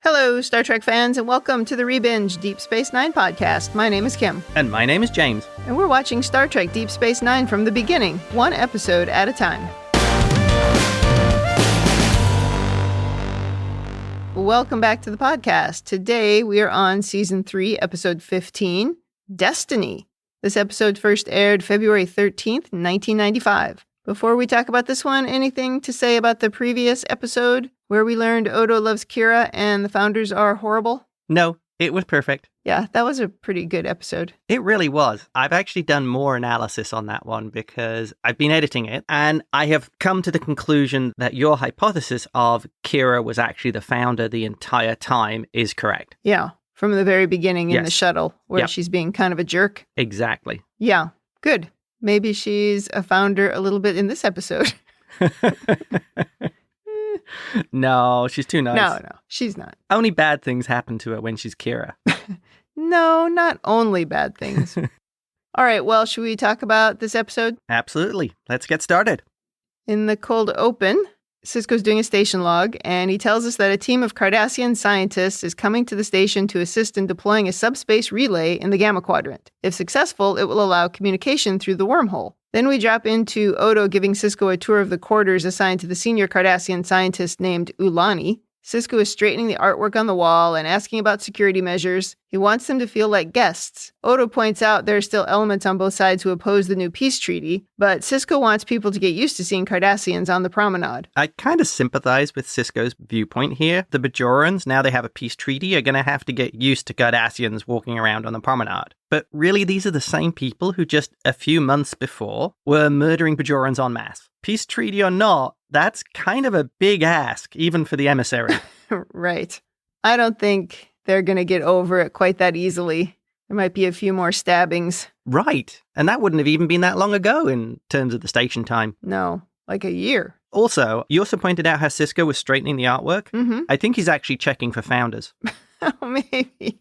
Hello, Star Trek fans, and welcome to the Rebinge Deep Space Nine podcast. My name is Kim. And my name is James. And we're watching Star Trek Deep Space Nine from the beginning, one episode at a time. Welcome back to the podcast. Today we are on Season 3, Episode 15, Destiny. This episode first aired February 13th, 1995. Before we talk about this one, anything to say about the previous episode where we learned Odo loves Kira and the founders are horrible? No, it was perfect. Yeah, that was a pretty good episode. It really was. I've actually done more analysis on that one because I've been editing it, and I have come to the conclusion that your hypothesis of Kira was actually the founder the entire time is correct. Yeah, from the very beginning in Yes. the shuttle where she's being kind of a jerk. Exactly. Yeah, good. Maybe she's a founder a little bit in this episode. No, she's too nice. No, she's not. Only bad things happen to her when she's Kira. No, not only bad things. All right, well, should we talk about this episode? Absolutely. Let's get started. In the cold open, Sisko's doing a station log, and he tells us that a team of Cardassian scientists is coming to the station to assist in deploying a subspace relay in the Gamma Quadrant. If successful, it will allow communication through the wormhole. Then we drop into Odo giving Sisko a tour of the quarters assigned to the senior Cardassian scientist named Ulani. Sisko is straightening the artwork on the wall and asking about security measures. He wants them to feel like guests. Odo points out there are still elements on both sides who oppose the new peace treaty, but Sisko wants people to get used to seeing Cardassians on the promenade. I kind of sympathize with Sisko's viewpoint here. The Bajorans, now they have a peace treaty, are going to have to get used to Cardassians walking around on the promenade. But really, these are the same people who just a few months before were murdering Bajorans en masse. Peace treaty or not, that's kind of a big ask, even for the Emissary. Right. I don't think they're going to get over it quite that easily. There might be a few more stabbings. Right. And that wouldn't have even been that long ago in terms of the station time. No, like a year. Also, you also pointed out how Cisco was straightening the artwork. Mm-hmm. I think he's actually checking for founders. Oh, maybe.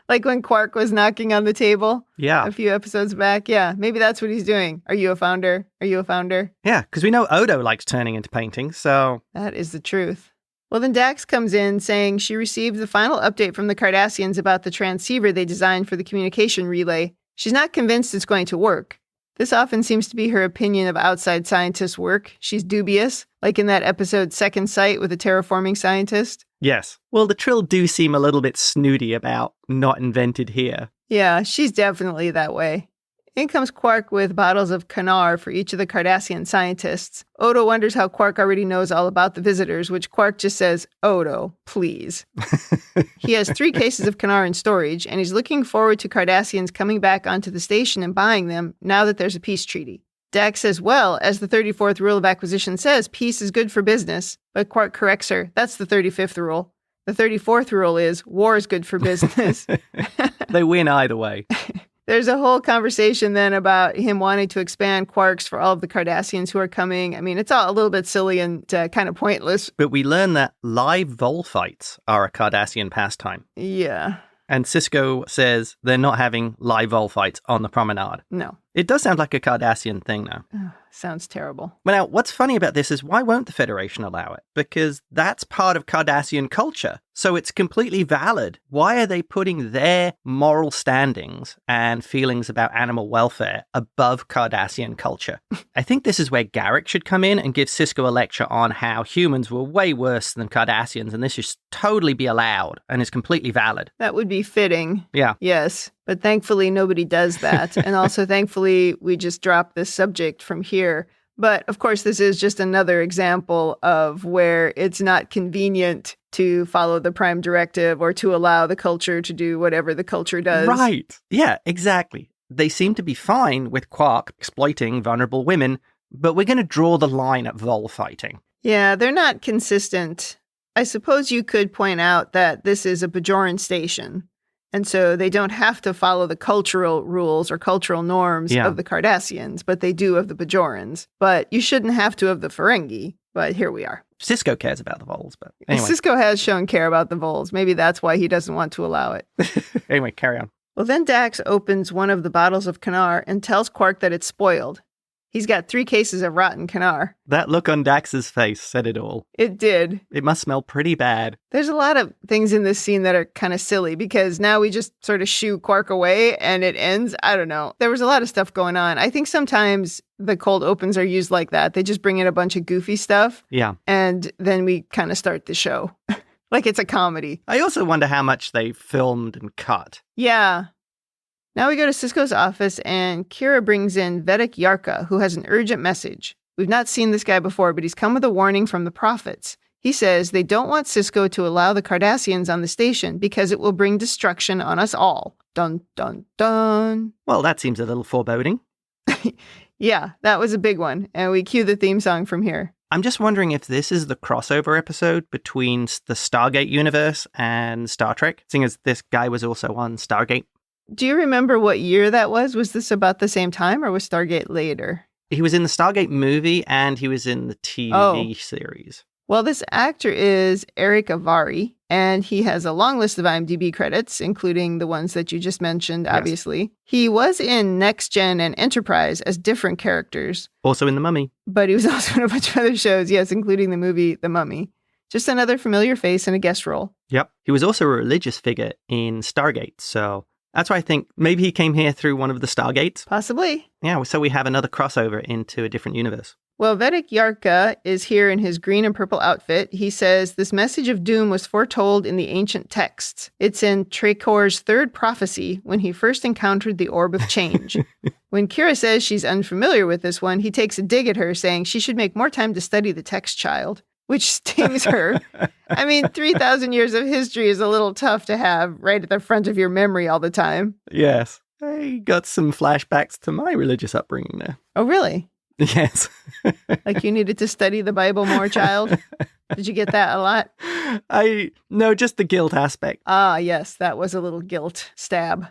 Like when Quark was knocking on the table Yeah. a few episodes back. Yeah, maybe that's what he's doing. Are you a founder? Are you a founder? Yeah, because we know Odo likes turning into paintings, so... That is the truth. Well, then Dax comes in saying she received the final update from the Cardassians about the transceiver they designed for the communication relay. She's not convinced it's going to work. This often seems to be her opinion of outside scientists' work. She's dubious, like in that episode Second Sight with the terraforming scientist. Yes. Well, the Trill do seem a little bit snooty about not invented here. Yeah, she's definitely that way. In comes Quark with bottles of Kanar for each of the Cardassian scientists. Odo wonders how Quark already knows all about the visitors, which Quark just says, Odo, please. He has 3 cases of Kanar in storage, and he's looking forward to Cardassians coming back onto the station and buying them now that there's a peace treaty. Dax says, well, as the 34th rule of acquisition says, peace is good for business. But Quark corrects her. That's the 35th rule. The 34th rule is war is good for business. They win either way. There's a whole conversation then about him wanting to expand quarks for all of the Cardassians who are coming. I mean, it's all a little bit silly and kind of pointless. But we learn that live vol fights are a Cardassian pastime. Yeah. And Cisco says they're not having live vol fights on the promenade. No. It does sound like a Cardassian thing, though. Sounds terrible. Well, now, what's funny about this is why won't the Federation allow it? Because that's part of Cardassian culture. So it's completely valid. Why are they putting their moral standings and feelings about animal welfare above Cardassian culture? I think this is where Garrick should come in and give Sisko a lecture on how humans were way worse than Cardassians, and this should totally be allowed and is completely valid. That would be fitting. Yeah. Yes. But thankfully, nobody does that. And also, thankfully, we just dropped this subject from here. But of course, this is just another example of where it's not convenient to follow the Prime Directive or to allow the culture to do whatever the culture does. Right. Yeah, exactly. They seem to be fine with Quark exploiting vulnerable women, but we're going to draw the line at vol fighting. Yeah, they're not consistent. I suppose you could point out that this is a Bajoran station. And so they don't have to follow the cultural rules or cultural norms of the Cardassians, but they do of the Bajorans. But you shouldn't have to of the Ferengi. But here we are. Cisco cares about the vols, but anyway. Cisco has shown care about the vols. Maybe that's why he doesn't want to allow it. Anyway, carry on. Well, then Dax opens one of the bottles of Kanar and tells Quark that it's spoiled. He's got 3 cases of rotten Canar. That look on Dax's face said it all. It did. It must smell pretty bad. There's a lot of things in this scene that are kind of silly because now we just sort of shoo Quark away and it ends. I don't know. There was a lot of stuff going on. I think sometimes the cold opens are used like that. They just bring in a bunch of goofy stuff. Yeah. And then we kind of start the show. Like it's a comedy. I also wonder how much they filmed and cut. Yeah. Now we go to Sisko's office and Kira brings in Vedek Yarka, who has an urgent message. We've not seen this guy before, but he's come with a warning from the prophets. He says they don't want Cisco to allow the Cardassians on the station because it will bring destruction on us all. Dun, dun, dun. Well, that seems a little foreboding. Yeah, that was a big one. And we cue the theme song from here. I'm just wondering if this is the crossover episode between the Stargate universe and Star Trek, seeing as this guy was also on Stargate. Do you remember what year that was? Was this about the same time or was Stargate later? He was in the Stargate movie and he was in the TV series. Well, this actor is Erick Avari, and he has a long list of IMDb credits, including the ones that you just mentioned, obviously. Yes. He was in Next Gen and Enterprise as different characters. Also in The Mummy. But he was also in a bunch of other shows, yes, including the movie The Mummy. Just another familiar face in a guest role. Yep. He was also a religious figure in Stargate, so that's why I think maybe he came here through one of the Stargates. Possibly. Yeah, so we have another crossover into a different universe. Well, Vedek Yarka is here in his green and purple outfit. He says this message of doom was foretold in the ancient texts. It's in Trekor's third prophecy when he first encountered the orb of change. When Kira says she's unfamiliar with this one, he takes a dig at her, saying she should make more time to study the text, child, which stings her. I mean, 3,000 years of history is a little tough to have right at the front of your memory all the time. Yes. I got some flashbacks to my religious upbringing there. Oh, really? Yes. Like you needed to study the Bible more, child? Did you get that a lot? No, just the guilt aspect. Ah, yes, that was a little guilt stab.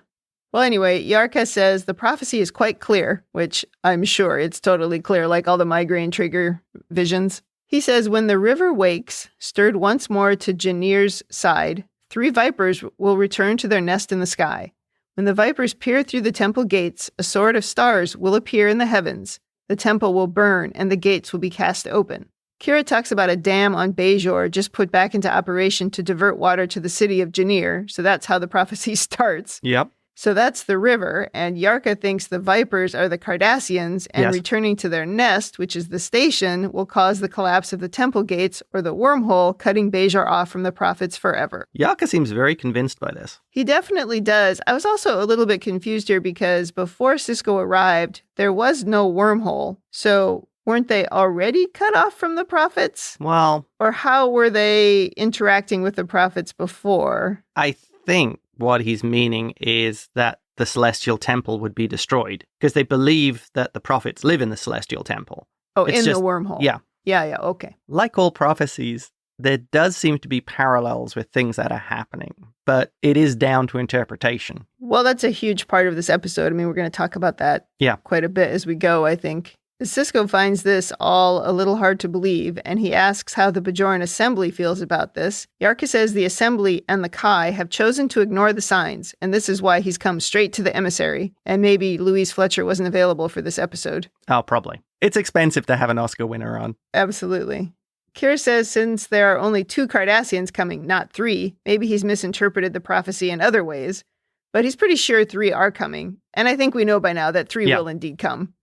Well, anyway, Yarka says the prophecy is quite clear, which I'm sure it's totally clear, like all the migraine trigger visions. He says, when the river wakes, stirred once more to Janir's side, 3 vipers will return to their nest in the sky. When the vipers peer through the temple gates, a sword of stars will appear in the heavens. The temple will burn and the gates will be cast open. Kira talks about a dam on Bajor just put back into operation to divert water to the city of Janir. So that's how the prophecy starts. Yep. So that's the river, and Yarka thinks the Vipers are the Cardassians, and returning to their nest, which is the station, will cause the collapse of the temple gates or the wormhole, cutting Bajor off from the prophets forever. Yarka seems very convinced by this. He definitely does. I was also a little bit confused here because before Cisco arrived, there was no wormhole. So weren't they already cut off from the prophets? Well... Or how were they interacting with the prophets before? I think what he's meaning is that the Celestial Temple would be destroyed because they believe that the prophets live in the Celestial Temple. Oh, it's in the wormhole. Yeah. Yeah, okay. Like all prophecies, there does seem to be parallels with things that are happening, but it is down to interpretation. Well, that's a huge part of this episode. I mean, we're going to talk about that quite a bit as we go, I think. Sisko finds this all a little hard to believe, and he asks how the Bajoran Assembly feels about this. Yarka says the Assembly and the Kai have chosen to ignore the signs, and this is why he's come straight to the Emissary. And maybe Louise Fletcher wasn't available for this episode. Oh, probably. It's expensive to have an Oscar winner on. Absolutely. Kira says since there are only 2 Cardassians coming, not 3, maybe he's misinterpreted the prophecy in other ways. But he's pretty sure 3 are coming, and I think we know by now that 3 will indeed come.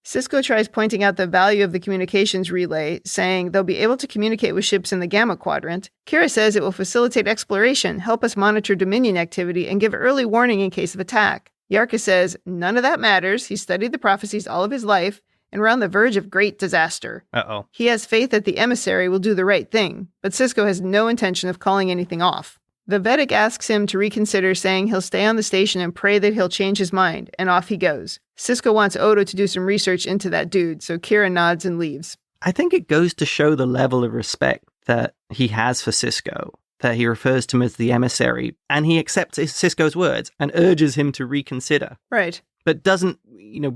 Sisko tries pointing out the value of the communications relay, saying they'll be able to communicate with ships in the Gamma Quadrant. Kira says it will facilitate exploration, help us monitor Dominion activity, and give early warning in case of attack. Yarka says none of that matters. He studied the prophecies all of his life, and we're on the verge of great disaster. Uh-oh. He has faith that the Emissary will do the right thing, but Sisko has no intention of calling anything off. The Vedek asks him to reconsider, saying he'll stay on the station and pray that he'll change his mind, and off he goes. Sisko wants Odo to do some research into that dude, so Kira nods and leaves. I think it goes to show the level of respect that he has for Sisko, that he refers to him as the Emissary, and he accepts Sisko's words and urges him to reconsider. Right. But doesn't,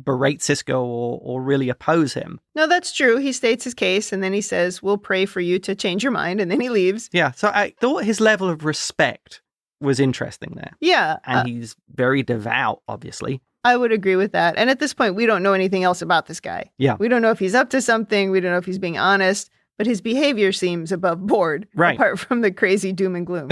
berate Sisko or really oppose him. No, that's true. He states his case, and then he says, we'll pray for you to change your mind, and then he leaves. Yeah, so I thought his level of respect was interesting there. Yeah. And he's very devout, obviously. I would agree with that. And at this point, we don't know anything else about this guy. Yeah. We don't know if he's up to something. We don't know if he's being honest. But his behavior seems above board, right, apart from the crazy doom and gloom.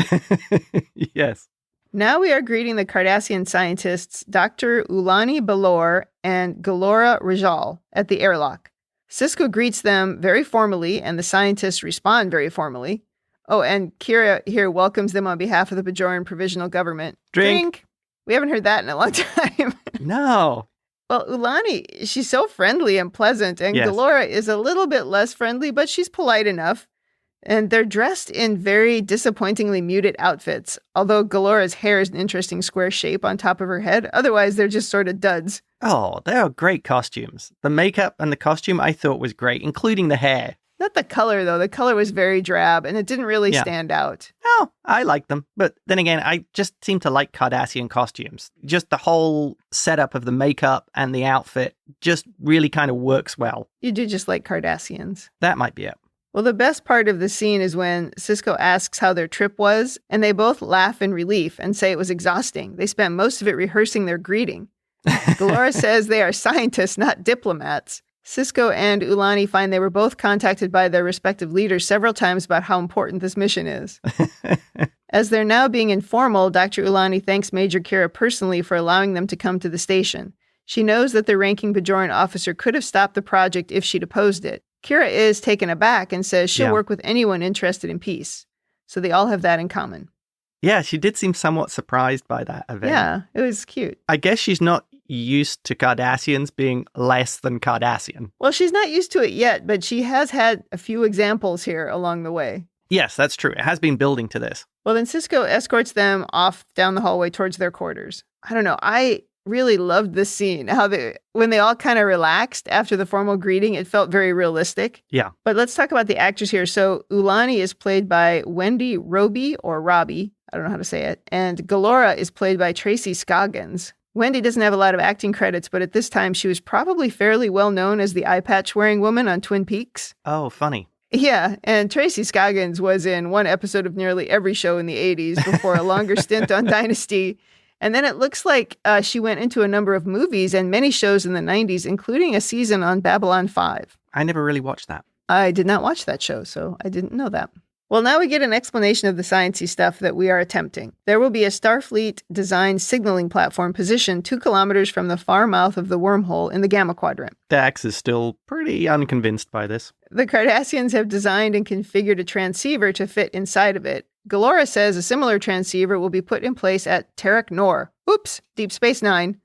Yes. Now we are greeting the Cardassian scientists, Dr. Ulani Bajor and Galora Rajal, at the airlock. Cisco greets them very formally, and the scientists respond very formally. Oh, and Kira here welcomes them on behalf of the Bajoran Provisional Government. Drink. We haven't heard that in a long time. No. Well, Ulani, she's so friendly and pleasant, and yes. Galora is a little bit less friendly, but she's polite enough. And they're dressed in very disappointingly muted outfits, although Galora's hair is an interesting square shape on top of her head. Otherwise, they're just sort of duds. Oh, they are great costumes. The makeup and the costume I thought was great, including the hair. Not the color, though. The color was very drab, and it didn't really stand out. Oh, I like them. But then again, I just seem to like Cardassian costumes. Just the whole setup of the makeup and the outfit just really kind of works well. You do just like Cardassians. That might be it. Well, the best part of the scene is when Cisco asks how their trip was, and they both laugh in relief and say it was exhausting. They spent most of it rehearsing their greeting. Galora says they are scientists, not diplomats. Cisco and Ulani find they were both contacted by their respective leaders several times about how important this mission is. As they're now being informal, Dr. Ulani thanks Major Kira personally for allowing them to come to the station. She knows that the ranking Bajoran officer could have stopped the project if she'd opposed it. Kira is taken aback and says she'll work with anyone interested in peace. So they all have that in common. Yeah, she did seem somewhat surprised by that event. Yeah, it was cute. I guess she's not used to Cardassians being less than Cardassian. Well, she's not used to it yet, but she has had a few examples here along the way. Yes, that's true. It has been building to this. Well, then Cisco escorts them off down the hallway towards their quarters. I don't know. I really loved this scene. When they all kind of relaxed after the formal greeting, it felt very realistic. Yeah. But let's talk about the actors here. So Ulani is played by Wendy Robie or Robbie. I don't know how to say it. And Galora is played by Tracy Scoggins. Wendy doesn't have a lot of acting credits, but at this time she was probably fairly well known as the eye patch wearing woman on Twin Peaks. Oh, funny. Yeah, and Tracy Scoggins was in one episode of nearly every show in the 80s before a longer stint on Dynasty. And then it looks like she went into a number of movies and many shows in the 90s, including a season on Babylon 5. I never really watched that. I did not watch that show, so I didn't know that. Well, now we get an explanation of the sciencey stuff that we are attempting. There will be a Starfleet-designed signaling platform positioned 2 kilometers from the far mouth of the wormhole in the Gamma Quadrant. Dax is still pretty unconvinced by this. The Cardassians have designed and configured a transceiver to fit inside of it. Galora says a similar transceiver will be put in place at Terek Nor. Oops, Deep Space Nine.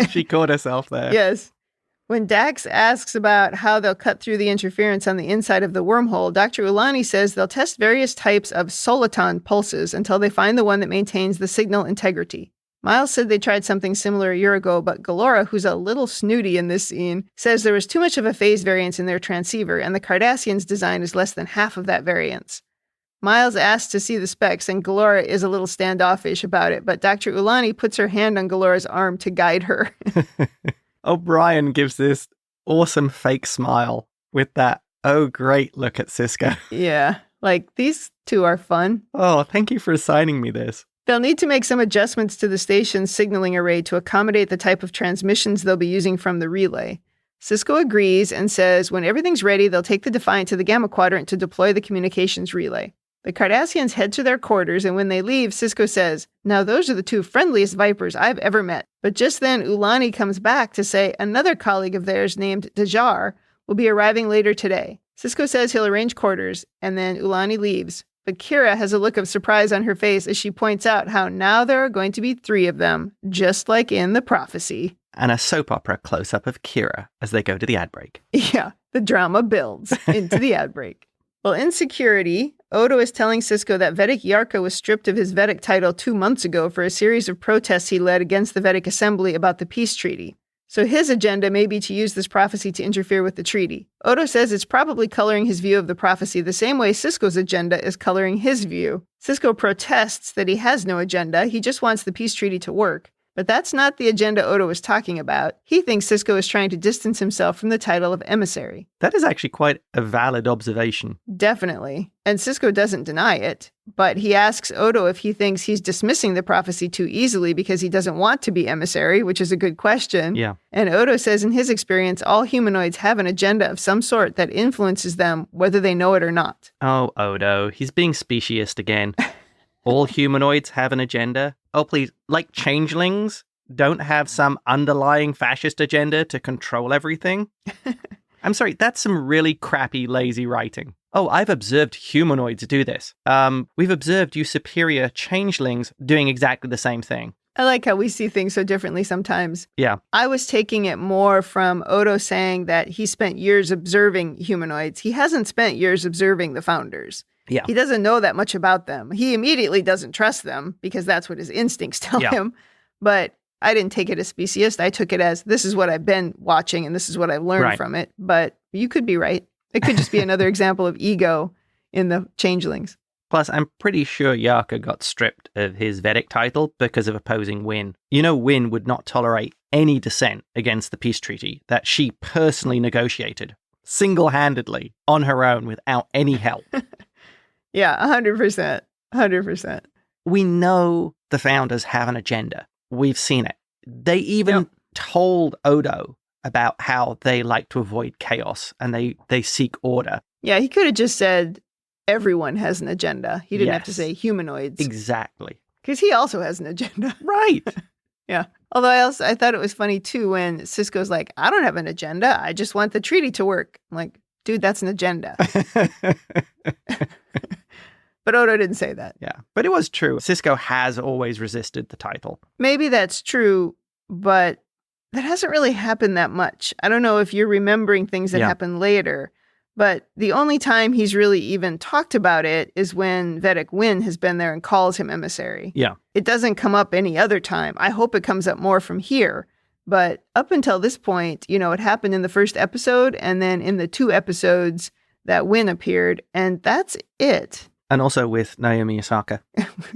She caught herself there. Yes. When Dax asks about how they'll cut through the interference on the inside of the wormhole, Dr. Ulani says they'll test various types of soliton pulses until they find the one that maintains the signal integrity. Miles said they tried something similar a year ago, but Galora, who's a little snooty in this scene, says there was too much of a phase variance in their transceiver, and the Cardassians' design is less than half of that variance. Miles asks to see the specs, and Galora is a little standoffish about it, but Dr. Ulani puts her hand on Galora's arm to guide her. O'Brien gives this awesome fake smile with that, oh, great look at Cisco. Yeah, like these two are fun. Oh, thank you for assigning me this. They'll need to make some adjustments to the station's signaling array to accommodate the type of transmissions they'll be using from the relay. Cisco agrees and says when everything's ready, they'll take the Defiant to the Gamma Quadrant to deploy the communications relay. The Cardassians head to their quarters, and when they leave, Cisco says, "Now those are the 2 friendliest Vipers I've ever met." But just then, Ulani comes back to say another colleague of theirs named Bajor will be arriving later today. Cisco says he'll arrange quarters, and then Ulani leaves. But Kira has a look of surprise on her face as she points out how now there are going to be 3 of them, just like in the prophecy. And a soap opera close-up of Kira as they go to the ad break. Yeah, the drama builds into the ad break. Well, in security, Odo is telling Cisco that Vedek Yarka was stripped of his Vedek title 2 months ago for a series of protests he led against the Vedek Assembly about the peace treaty. So his agenda may be to use this prophecy to interfere with the treaty. Odo says it's probably coloring his view of the prophecy the same way Sisko's agenda is coloring his view. Cisco protests that he has no agenda, he just wants the peace treaty to work. But that's not the agenda Odo was talking about. He thinks Sisko is trying to distance himself from the title of Emissary. That is actually quite a valid observation. Definitely. And Sisko doesn't deny it, but he asks Odo if he thinks he's dismissing the prophecy too easily because he doesn't want to be Emissary, which is a good question. Yeah. And Odo says in his experience, all humanoids have an agenda of some sort that influences them, whether they know it or not. Oh, Odo, he's being speciesist again. All humanoids have an agenda? Oh, please, like changelings don't have some underlying fascist agenda to control everything? I'm sorry, that's some really crappy, lazy writing. Oh, I've observed humanoids do this. We've observed you superior changelings doing exactly the same thing. I like how we see things so differently sometimes. Yeah. I was taking it more from Odo saying that he spent years observing humanoids. He hasn't spent years observing the Founders. Yeah. He doesn't know that much about them. He immediately doesn't trust them because that's what his instincts tell him. But I didn't take it as speciesist. I took it as this is what I've been watching and this is what I've learned from it. But you could be right. It could just be another example of ego in the changelings. Plus, I'm pretty sure Yarka got stripped of his Vedek title because of opposing Wynn. You know, Wynn would not tolerate any dissent against the peace treaty that she personally negotiated, single-handedly, on her own, without any help. Yeah, 100%. 100%. We know the Founders have an agenda. We've seen it. They even told Odo about how they like to avoid chaos and they seek order. Yeah, he could have just said everyone has an agenda. He didn't have to say humanoids. Exactly. Because he also has an agenda. Right. Yeah. Although I thought it was funny too when Sisko's like, I don't have an agenda. I just want the treaty to work. I'm like, dude, that's an agenda. But Odo didn't say that. Yeah. But it was true. Cisco has always resisted the title. Maybe that's true, but that hasn't really happened that much. I don't know if you're remembering things that happened later, but the only time he's really even talked about it is when Vedek Wynn has been there and calls him Emissary. Yeah. It doesn't come up any other time. I hope it comes up more from here. But up until this point, you know, it happened in the first episode and then in the 2 episodes that Wynn appeared, and that's it. And also with Naomi Osaka.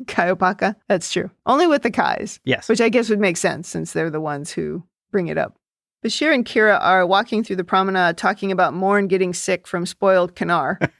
Kaiopaka. That's true. Only with the Kais. Yes. Which I guess would make sense since they're the ones who bring it up. Bashir and Kira are walking through the promenade talking about Morn getting sick from spoiled Kanar.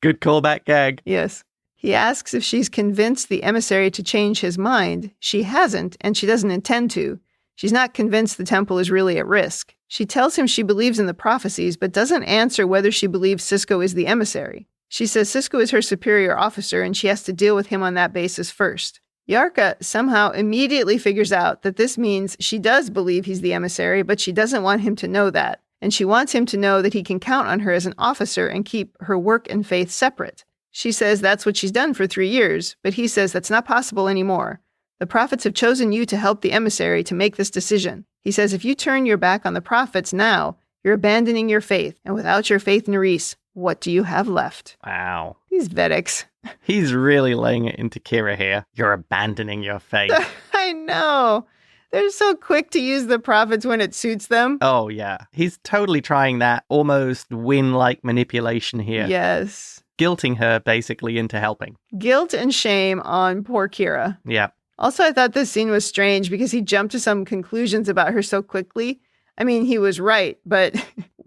Good callback gag. Yes. He asks if she's convinced the emissary to change his mind. She hasn't, and she doesn't intend to. She's not convinced the temple is really at risk. She tells him she believes in the prophecies, but doesn't answer whether she believes Cisco is the emissary. She says Cisco is her superior officer, and she has to deal with him on that basis first. Yarka somehow immediately figures out that this means she does believe he's the emissary, but she doesn't want him to know that. And she wants him to know that he can count on her as an officer and keep her work and faith separate. She says that's what she's done for 3 years, but he says that's not possible anymore. The prophets have chosen you to help the emissary to make this decision. He says if you turn your back on the prophets now, you're abandoning your faith, and without your faith, Nerys, what do you have left? Wow. These Vedeks. He's really laying it into Kira here. You're abandoning your faith. I know. They're so quick to use the prophets when it suits them. Oh, yeah. He's totally trying that almost Wynn-like manipulation here. Yes. Guilting her, basically, into helping. Guilt and shame on poor Kira. Yeah. Also, I thought this scene was strange because he jumped to some conclusions about her so quickly. I mean, he was right, but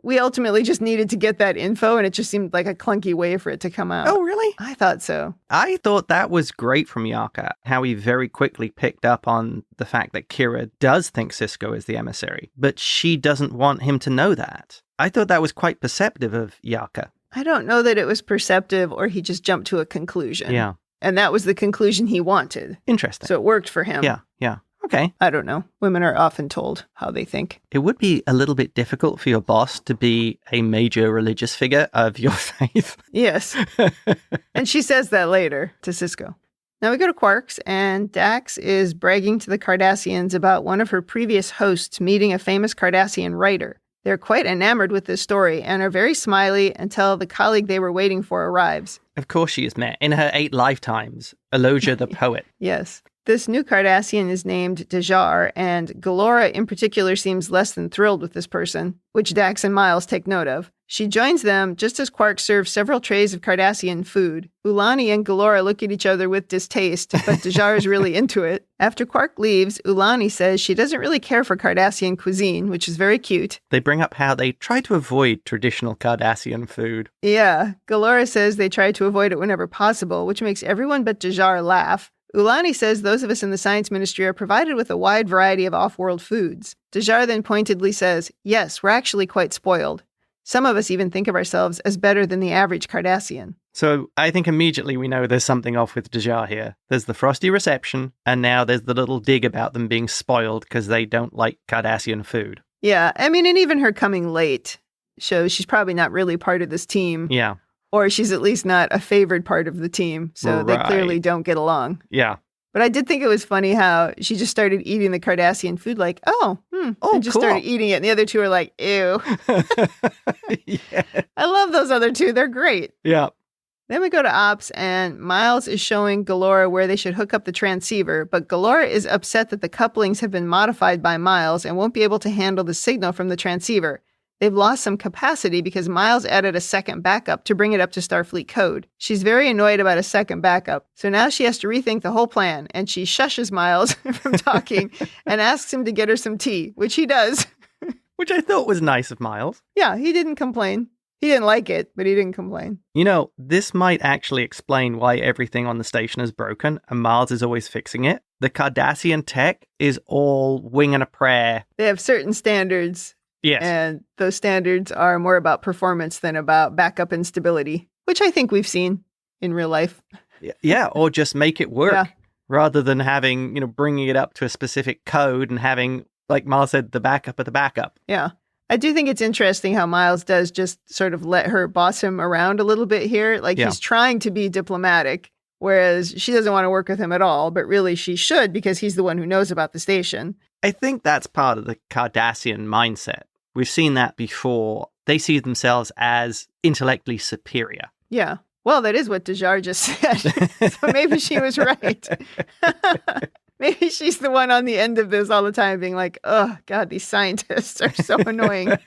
we ultimately just needed to get that info, and it just seemed like a clunky way for it to come out. Oh, really? I thought so. I thought that was great from Yarka, how he very quickly picked up on the fact that Kira does think Cisco is the emissary, but she doesn't want him to know that. I thought that was quite perceptive of Yarka. I don't know that it was perceptive or he just jumped to a conclusion. Yeah. And that was the conclusion he wanted. Interesting. So it worked for him. Yeah. Okay. I don't know. Women are often told how they think. It would be a little bit difficult for your boss to be a major religious figure of your faith. Yes. And she says that later to Cisco. Now we go to Quarks, and Dax is bragging to the Cardassians about one of her previous hosts meeting a famous Cardassian writer. They're quite enamored with this story and are very smiley until the colleague they were waiting for arrives. Of course she is met. In her 8 lifetimes, Elogia the poet. Yes. This new Cardassian is named Bajor, and Galora in particular seems less than thrilled with this person, which Dax and Miles take note of. She joins them just as Quark serves several trays of Cardassian food. Ulani and Galora look at each other with distaste, but Bajor is really into it. After Quark leaves, Ulani says she doesn't really care for Cardassian cuisine, which is very cute. They bring up how they try to avoid traditional Cardassian food. Yeah, Galora says they try to avoid it whenever possible, which makes everyone but Bajor laugh. Ulani says those of us in the Science Ministry are provided with a wide variety of off-world foods. Bajor then pointedly says, yes, we're actually quite spoiled. Some of us even think of ourselves as better than the average Cardassian. So I think immediately we know there's something off with Bajor here. There's the frosty reception, and now there's the little dig about them being spoiled because they don't like Cardassian food. Yeah, I mean, and even her coming late shows she's probably not really part of this team. Yeah. Or she's at least not a favored part of the team, so they clearly don't get along. Yeah. But I did think it was funny how she just started eating the Cardassian food like, and just started eating it. And the other two are like, ew. Yeah. I love those other two. They're great. Yeah. Then we go to Ops, and Miles is showing Galora where they should hook up the transceiver, but Galora is upset that the couplings have been modified by Miles and won't be able to handle the signal from the transceiver. They've lost some capacity because Miles added a second backup to bring it up to Starfleet code. She's very annoyed about a second backup, so now she has to rethink the whole plan, and she shushes Miles from talking and asks him to get her some tea, which he does. Which I thought was nice of Miles. Yeah, he didn't complain. He didn't like it, but he didn't complain. You know, this might actually explain why everything on the station is broken and Miles is always fixing it. The Cardassian tech is all wing and a prayer. They have certain standards. Yes. And those standards are more about performance than about backup and stability, which I think we've seen in real life. Yeah, or just make it work rather than having, bringing it up to a specific code and having, like Miles said, the backup of the backup. Yeah. I do think it's interesting how Miles does just sort of let her boss him around a little bit here. Like he's trying to be diplomatic, whereas she doesn't want to work with him at all, but really she should because he's the one who knows about the station. I think that's part of the Cardassian mindset. We've seen that before. They see themselves as intellectually superior. Yeah. Well, that is what Bajor just said. So maybe she was right. Maybe she's the one on the end of this all the time being like, oh, God, these scientists are so annoying.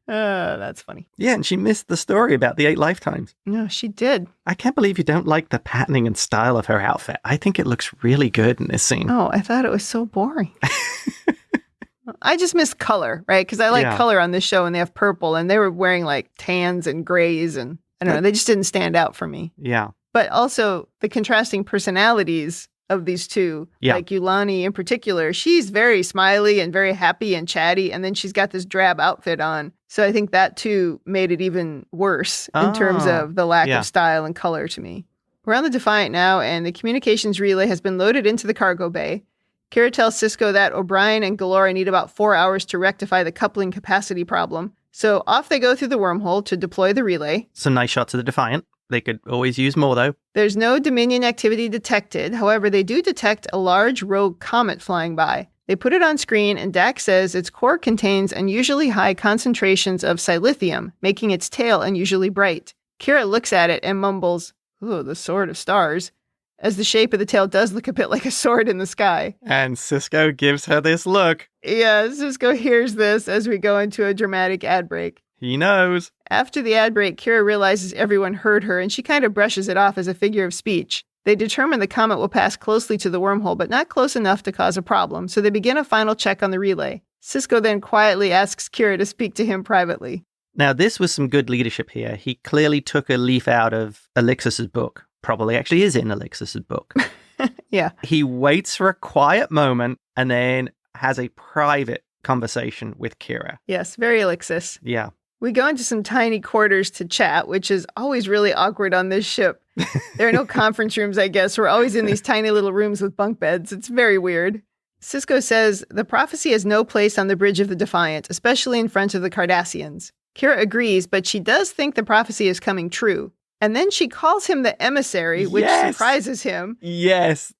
That's funny. Yeah, and she missed the story about the 8 lifetimes. No, she did. I can't believe you don't like the patterning and style of her outfit. I think it looks really good in this scene. Oh, I thought it was so boring. I just miss color, right? Because I like color on this show, and they have purple, and they were wearing like tans and grays, and I don't know, they just didn't stand out for me. Yeah. But also the contrasting personalities of these two, like Ulani in particular, she's very smiley and very happy and chatty, and then she's got this drab outfit on. So I think that too made it even worse in terms of the lack of style and color to me. We're on the Defiant now, and the communications relay has been loaded into the cargo bay. Kira tells Cisco that O'Brien and Galora need about 4 hours to rectify the coupling capacity problem. So off they go through the wormhole to deploy the relay. Some nice shots of the Defiant. They could always use more, though. There's no Dominion activity detected. However, they do detect a large rogue comet flying by. They put it on screen, and Dax says its core contains unusually high concentrations of silithium, making its tail unusually bright. Kira looks at it and mumbles, "Ooh, the sword of stars," as the shape of the tail does look a bit like a sword in the sky. And Cisco gives her this look. Yeah, Cisco hears this as we go into a dramatic ad break. He knows. After the ad break, Kira realizes everyone heard her, and she kind of brushes it off as a figure of speech. They determine the comet will pass closely to the wormhole, but not close enough to cause a problem, so they begin a final check on the relay. Cisco then quietly asks Kira to speak to him privately. Now, this was some good leadership here. He clearly took a leaf out of Alexis's book. Probably actually is in Alexis's book. Yeah. He waits for a quiet moment and then has a private conversation with Kira. Yes, very Alexis. Yeah. We go into some tiny quarters to chat, which is always really awkward on this ship. There are no conference rooms, I guess. We're always in these tiny little rooms with bunk beds. It's very weird. Cisco says the prophecy has no place on the bridge of the Defiant, especially in front of the Cardassians. Kira agrees, but she does think the prophecy is coming true. And then she calls him the Emissary, which surprises him. Yes,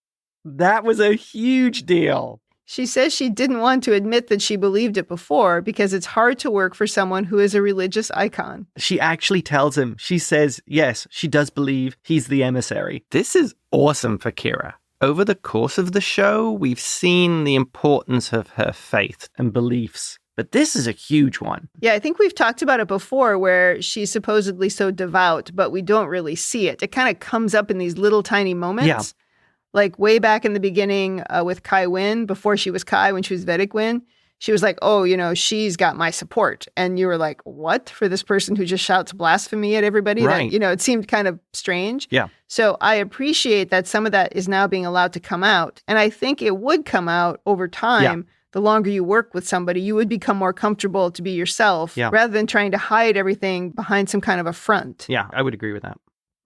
that was a huge deal. She says she didn't want to admit that she believed it before because it's hard to work for someone who is a religious icon. She actually tells him. She says, yes, she does believe he's the emissary. This is awesome for Kira. Over the course of the show, we've seen the importance of her faith and beliefs. But this is a huge one. Yeah, I think we've talked about it before where she's supposedly so devout, but we don't really see it. It kind of comes up in these little tiny moments. Yeah. Like way back in the beginning with Kai Wynn, before she was Kai, when she was Vedek Wynn, she was like, oh, she's got my support. And you were like, what? For this person who just shouts blasphemy at everybody? Right. That, it seemed kind of strange. Yeah. So I appreciate that some of that is now being allowed to come out. And I think it would come out over time. Yeah. The longer you work with somebody, you would become more comfortable to be yourself rather than trying to hide everything behind some kind of a front. Yeah, I would agree with that.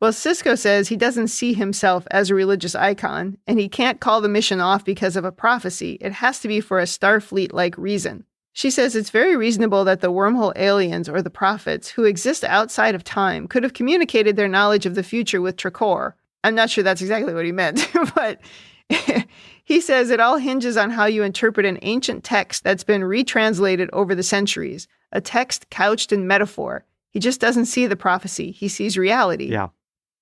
Well, Cisco says he doesn't see himself as a religious icon, and he can't call the mission off because of a prophecy. It has to be for a Starfleet-like reason. She says it's very reasonable that the wormhole aliens, or the prophets, who exist outside of time, could have communicated their knowledge of the future with Trakor. I'm not sure that's exactly what he meant, but he says it all hinges on how you interpret an ancient text that's been retranslated over the centuries, a text couched in metaphor. He just doesn't see the prophecy. He sees reality. Yeah.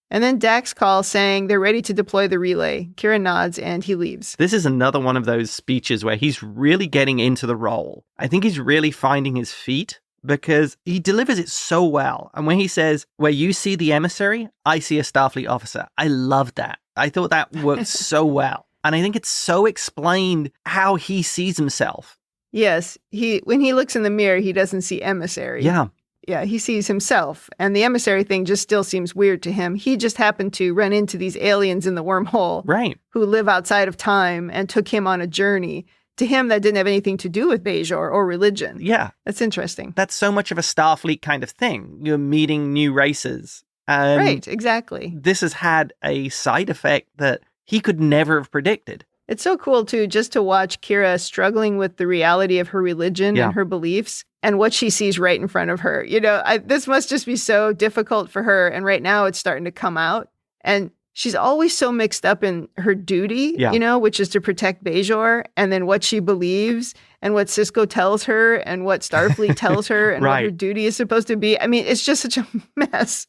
And then Dax calls saying they're ready to deploy the relay. Kira nods and he leaves. This is another one of those speeches where he's really getting into the role. I think he's really finding his feet because he delivers it so well. And when he says, where you see the emissary, I see a Starfleet officer. I love that. I thought that worked so well. And I think it's so explained how he sees himself. Yes. When he looks in the mirror, he doesn't see emissary. Yeah. Yeah, he sees himself. And the emissary thing just still seems weird to him. He just happened to run into these aliens in the wormhole. Right. Who live outside of time and took him on a journey. To him, that didn't have anything to do with Bajor or religion. Yeah. That's interesting. That's so much of a Starfleet kind of thing. You're meeting new races. Right, exactly. This has had a side effect that he could never have predicted. It's so cool, too, just to watch Kira struggling with the reality of her religion and her beliefs and what she sees right in front of her. This must just be so difficult for her. And right now it's starting to come out. And she's always so mixed up in her duty, which is to protect Bajor, and then what she believes and what Cisco tells her and what Starfleet tells her and what her duty is supposed to be. I mean, it's just such a mess.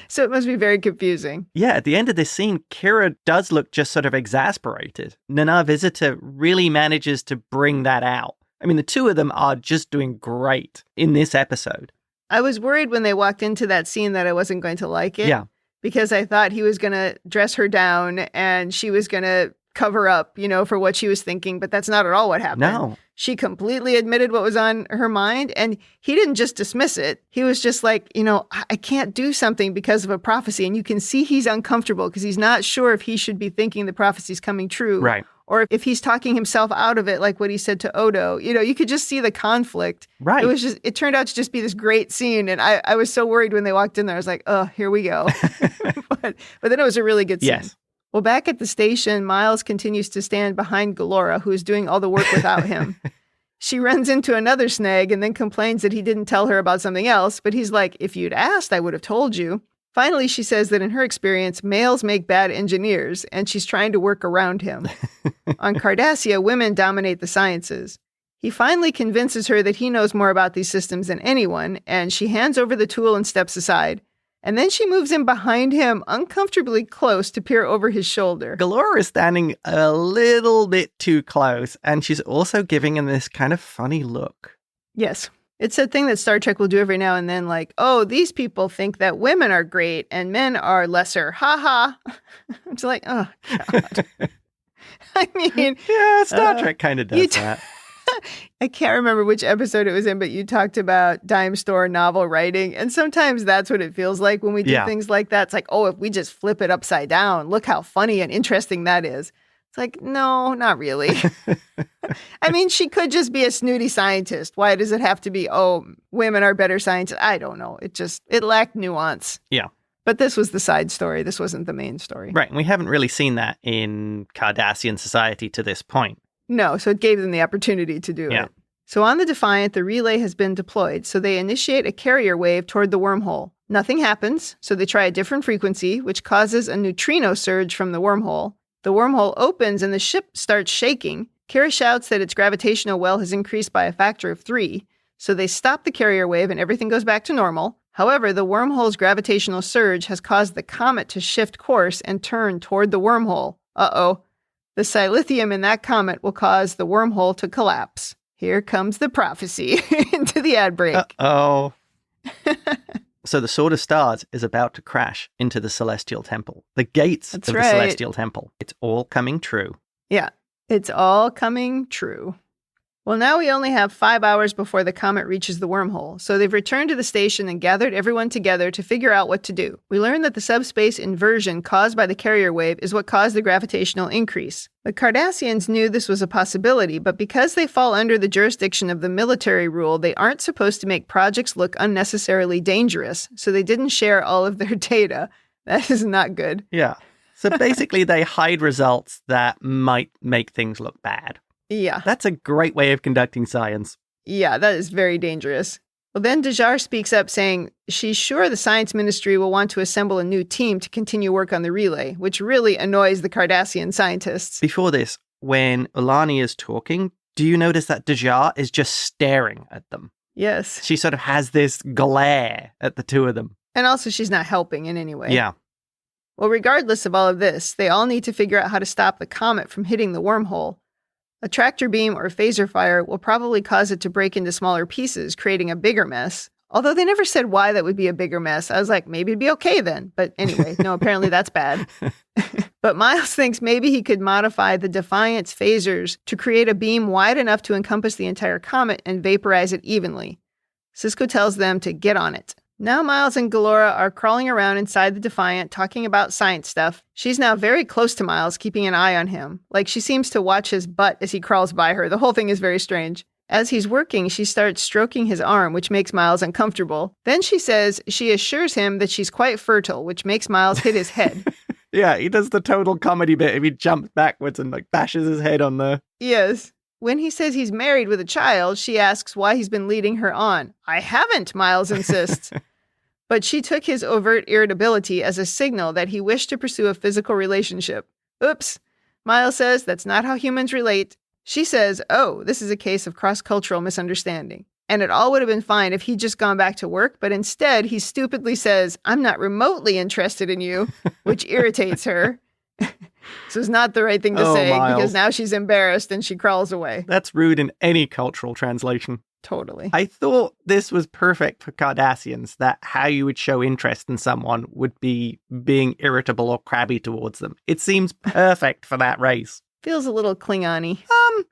So it must be very confusing. Yeah, at the end of this scene, Kira does look just sort of exasperated. Nana Visitor really manages to bring that out. I mean, the two of them are just doing great in this episode. I was worried when they walked into that scene that I wasn't going to like it. Yeah. Because I thought he was going to dress her down and she was going to cover up, for what she was thinking. But that's not at all what happened. No. She completely admitted what was on her mind. And he didn't just dismiss it. He was just like, I can't do something because of a prophecy. And you can see he's uncomfortable because he's not sure if he should be thinking the prophecy's coming true. Right. Or if he's talking himself out of it, like what he said to Odo. You could just see the conflict. Right. It turned out to just be this great scene. And I was so worried when they walked in there. I was like, oh, here we go. but then it was a really good scene. Yes. Well, back at the station, Miles continues to stand behind Galora, who is doing all the work without him. She runs into another snag and then complains that he didn't tell her about something else. But he's like, if you'd asked, I would have told you. Finally, she says that in her experience, males make bad engineers, and she's trying to work around him. On Cardassia, women dominate the sciences. He finally convinces her that he knows more about these systems than anyone, and she hands over the tool and steps aside. And then she moves in behind him, uncomfortably close to peer over his shoulder. Galora is standing a little bit too close, and she's also giving him this kind of funny look. Yes. It's a thing that Star Trek will do every now and then, like, oh, these people think that women are great and men are lesser. Ha ha. I'm just like, oh, God. I mean. Yeah, Star Trek kind of does that. I can't remember which episode it was in, but you talked about dime store novel writing. And sometimes that's what it feels like when we do things like that. It's like, oh, if we just flip it upside down, look how funny and interesting that is. It's like, no, not really. I mean, she could just be a snooty scientist. Why does it have to be, oh, women are better scientists? I don't know. It lacked nuance. Yeah. But this was the side story. This wasn't the main story. Right. And we haven't really seen that in Cardassian society to this point. No. So it gave them the opportunity to do it. So on the Defiant, the relay has been deployed. So they initiate a carrier wave toward the wormhole. Nothing happens. So they try a different frequency, which causes a neutrino surge from the wormhole. The wormhole opens and the ship starts shaking. Kira shouts that its gravitational well has increased by a factor of 3. So they stop the carrier wave and everything goes back to normal. However, the wormhole's gravitational surge has caused the comet to shift course and turn toward the wormhole. Uh-oh. The silithium in that comet will cause the wormhole to collapse. Here comes the prophecy into the ad break. Uh-oh. So the Sword of Stars is about to crash into the Celestial Temple. The gates of the Celestial Temple. It's all coming true. Yeah, it's all coming true. Well, now we only have 5 hours before the comet reaches the wormhole, so they've returned to the station and gathered everyone together to figure out what to do. We learn that the subspace inversion caused by the carrier wave is what caused the gravitational increase. The Cardassians knew this was a possibility, but because they fall under the jurisdiction of the military rule, they aren't supposed to make projects look unnecessarily dangerous, so they didn't share all of their data. That is not good. Yeah. So basically they hide results that might make things look bad. Yeah. That's a great way of conducting science. Yeah, that is very dangerous. Well, then Bajor speaks up saying she's sure the science ministry will want to assemble a new team to continue work on the relay, which really annoys the Cardassian scientists. Before this, when Ulani is talking, do you notice that Bajor is just staring at them? Yes. She sort of has this glare at the two of them. And also she's not helping in any way. Yeah. Well, regardless of all of this, they all need to figure out how to stop the comet from hitting the wormhole. A tractor beam or phaser fire will probably cause it to break into smaller pieces, creating a bigger mess. Although they never said why that would be a bigger mess. I was like, maybe it'd be okay then. But anyway, no, apparently that's bad. But Miles thinks maybe he could modify the Defiant's phasers to create a beam wide enough to encompass the entire comet and vaporize it evenly. Cisco tells them to get on it. Now Miles and Galora are crawling around inside the Defiant, talking about science stuff. She's now very close to Miles, keeping an eye on him. Like she seems to watch his butt as he crawls by her. The whole thing is very strange. As he's working, she starts stroking his arm, which makes Miles uncomfortable. Then she says she assures him that she's quite fertile, which makes Miles hit his head. Yeah, he does the total comedy bit if he jumps backwards and bashes his head on the... Yes. When he says he's married with a child, she asks why he's been leading her on. I haven't, Miles insists. But she took his overt irritability as a signal that he wished to pursue a physical relationship. Oops. Miles says that's not how humans relate. She says, oh, this is a case of cross-cultural misunderstanding. And it all would have been fine if he'd just gone back to work, but instead he stupidly says, I'm not remotely interested in you, which irritates her. So it's not the right thing to say, Miles. Because now she's embarrassed and she crawls away. That's rude in any cultural translation. Totally. I thought this was perfect for Cardassians, that how you would show interest in someone would be being irritable or crabby towards them. It seems perfect for that race. Feels a little Klingon-y.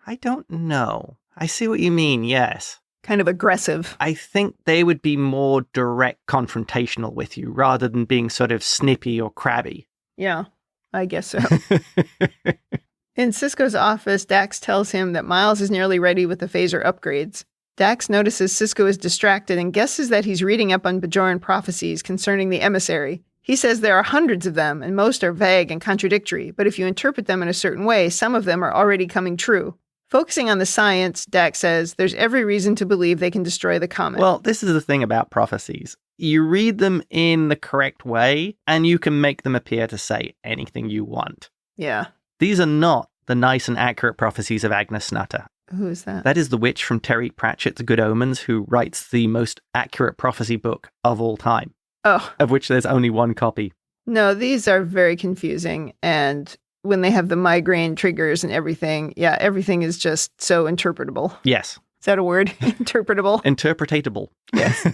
I don't know. I see what you mean, yes. Kind of aggressive. I think they would be more direct confrontational with you rather than being sort of snippy or crabby. Yeah, I guess so. In Sisko's office, Dax tells him that Miles is nearly ready with the phaser upgrades. Dax notices Cisco is distracted and guesses that he's reading up on Bajoran prophecies concerning the Emissary. He says there are hundreds of them, and most are vague and contradictory, but if you interpret them in a certain way, some of them are already coming true. Focusing on the science, Dax says there's every reason to believe they can destroy the comet. Well, this is the thing about prophecies. You read them in the correct way, and you can make them appear to say anything you want. Yeah. These are not the nice and accurate prophecies of Agnes Nutter. Who is that? That is the witch from Terry Pratchett's Good Omens, who writes the most accurate prophecy book of all time. Oh. Of which there's only one copy. No, these are very confusing. And when they have the migraine triggers and everything, yeah, everything is just so interpretable. Yes. Is that a word? Interpretable? Interpretatable. Yes.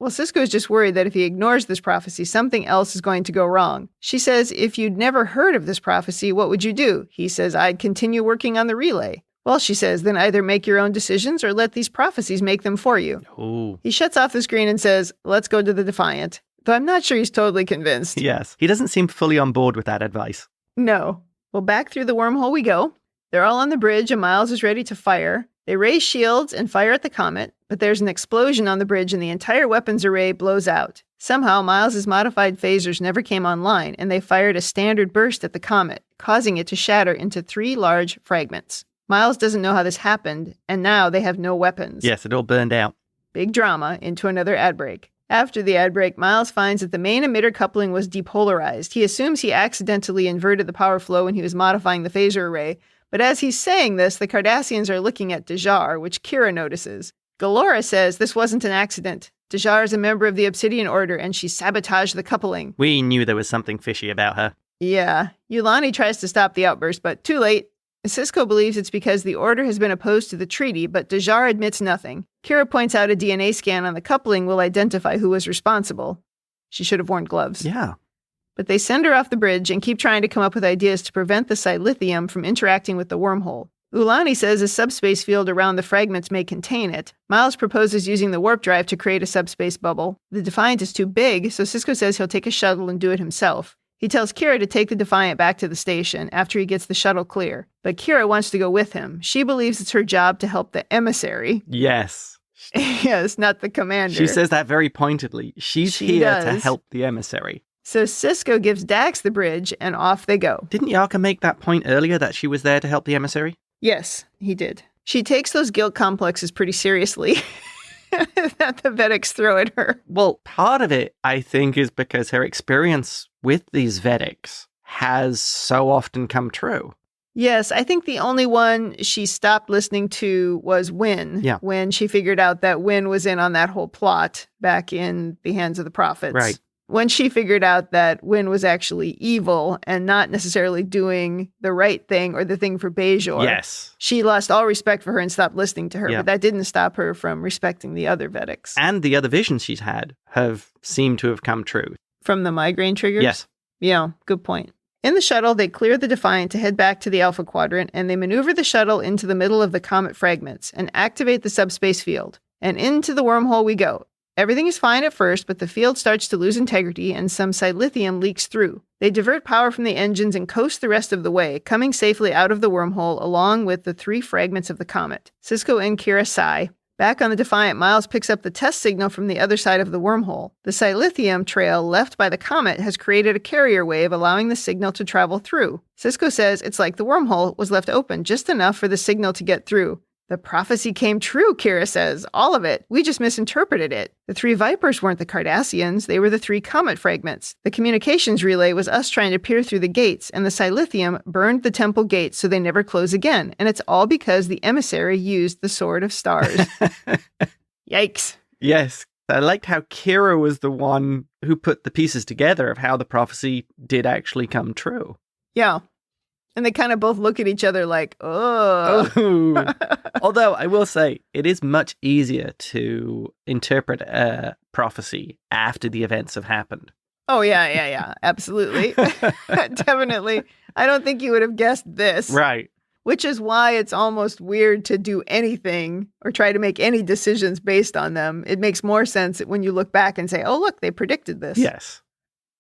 Well, Cisco is just worried that if he ignores this prophecy, something else is going to go wrong. She says, if you'd never heard of this prophecy, what would you do? He says, I'd continue working on the relay. Well, she says, then either make your own decisions or let these prophecies make them for you. Ooh. He shuts off the screen and says, let's go to the Defiant. Though I'm not sure he's totally convinced. Yes. He doesn't seem fully on board with that advice. No. Well, back through the wormhole we go. They're all on the bridge and Miles is ready to fire. They raise shields and fire at the comet, but there's an explosion on the bridge and the entire weapons array blows out. Somehow, Miles' modified phasers never came online, and they fired a standard burst at the comet, causing it to shatter into 3 large fragments. Miles doesn't know how this happened, and now they have no weapons. Yes, it all burned out. Big drama into another ad break. After the ad break, Miles finds that the main emitter coupling was depolarized. He assumes he accidentally inverted the power flow when he was modifying the phaser array, but as he's saying this, the Cardassians are looking at Bajor, which Kira notices. Galora says this wasn't an accident. Bajor is a member of the Obsidian Order, and she sabotaged the coupling. We knew there was something fishy about her. Yeah. Ulani tries to stop the outburst, but too late. Cisco believes it's because the Order has been opposed to the treaty, but Bajor admits nothing. Kira points out a DNA scan on the coupling will identify who was responsible. She should have worn gloves. Yeah. But they send her off the bridge and keep trying to come up with ideas to prevent the silithium from interacting with the wormhole. Ulani says a subspace field around the fragments may contain it. Miles proposes using the warp drive to create a subspace bubble. The Defiant is too big, so Cisco says he'll take a shuttle and do it himself. He tells Kira to take the Defiant back to the station after he gets the shuttle clear. But Kira wants to go with him. She believes it's her job to help the Emissary. Yes. Yes, not the commander. She says that very pointedly. She here to help the Emissary. So Cisco gives Dax the bridge, and off they go. Didn't Yarka make that point earlier that she was there to help the Emissary? Yes, he did. She takes those guilt complexes pretty seriously that the Vedeks throw at her. Well, part of it, I think, is because her experience with these Vedeks has so often come true. Yes, I think the only one she stopped listening to was Wynn. Yeah. When she figured out that Wynn was in on that whole plot back in the Hands of the Prophets. Right. When she figured out that Wynn was actually evil and not necessarily doing the right thing or the thing for Bajor. Yes. She lost all respect for her and stopped listening to her. Yeah. But that didn't stop her from respecting the other Vedeks. And the other visions she's had have seemed to have come true. From the migraine triggers? Yes. Yeah, good point. In the shuttle, they clear the Defiant to head back to the Alpha Quadrant, and they maneuver the shuttle into the middle of the comet fragments and activate the subspace field. And into the wormhole we go. Everything is fine at first, but the field starts to lose integrity and some silithium leaks through. They divert power from the engines and coast the rest of the way, coming safely out of the wormhole along with the 3 fragments of the comet. Cisco and Kira sigh. Back on the Defiant, Miles picks up the test signal from the other side of the wormhole. The silithium trail left by the comet has created a carrier wave, allowing the signal to travel through. Cisco says it's like the wormhole was left open just enough for the signal to get through. The prophecy came true, Kira says. All of it. We just misinterpreted it. The 3 Vipers weren't the Cardassians. They were the 3 comet fragments. The communications relay was us trying to peer through the gates, and the silithium burned the temple gates so they never close again. And it's all because the Emissary used the Sword of Stars. Yikes. Yes. I liked how Kira was the one who put the pieces together of how the prophecy did actually come true. Yeah. And they kind of both look at each other like, oh. Although I will say, it is much easier to interpret a prophecy after the events have happened. Oh, yeah. Absolutely. Definitely. I don't think you would have guessed this. Right. Which is why it's almost weird to do anything or try to make any decisions based on them. It makes more sense when you look back and say, oh, look, they predicted this. Yes.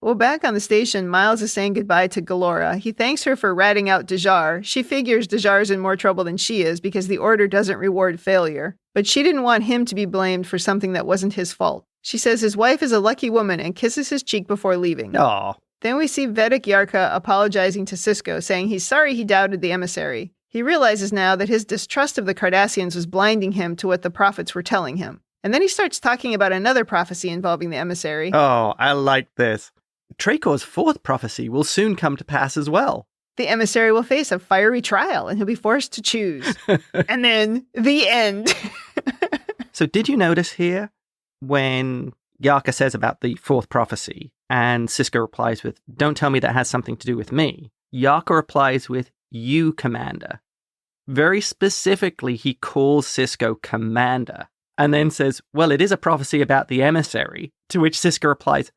Well, back on the station, Miles is saying goodbye to Galora. He thanks her for ratting out Bajor. She figures Bajor's in more trouble than she is because the Order doesn't reward failure. But she didn't want him to be blamed for something that wasn't his fault. She says his wife is a lucky woman and kisses his cheek before leaving. Aw. Then we see Vedek Yarka apologizing to Cisco, saying he's sorry he doubted the Emissary. He realizes now that his distrust of the Cardassians was blinding him to what the prophets were telling him. And then he starts talking about another prophecy involving the Emissary. Oh, I like this. Tracor's 4th prophecy will soon come to pass as well. The Emissary will face a fiery trial, and he'll be forced to choose. And then, the end. So did you notice here, when Yarka says about the 4th prophecy, and Sisko replies with, don't tell me that has something to do with me, Yarka replies with, you, Commander. Very specifically, he calls Sisko Commander, and then says, well, it is a prophecy about the Emissary, to which Sisko replies,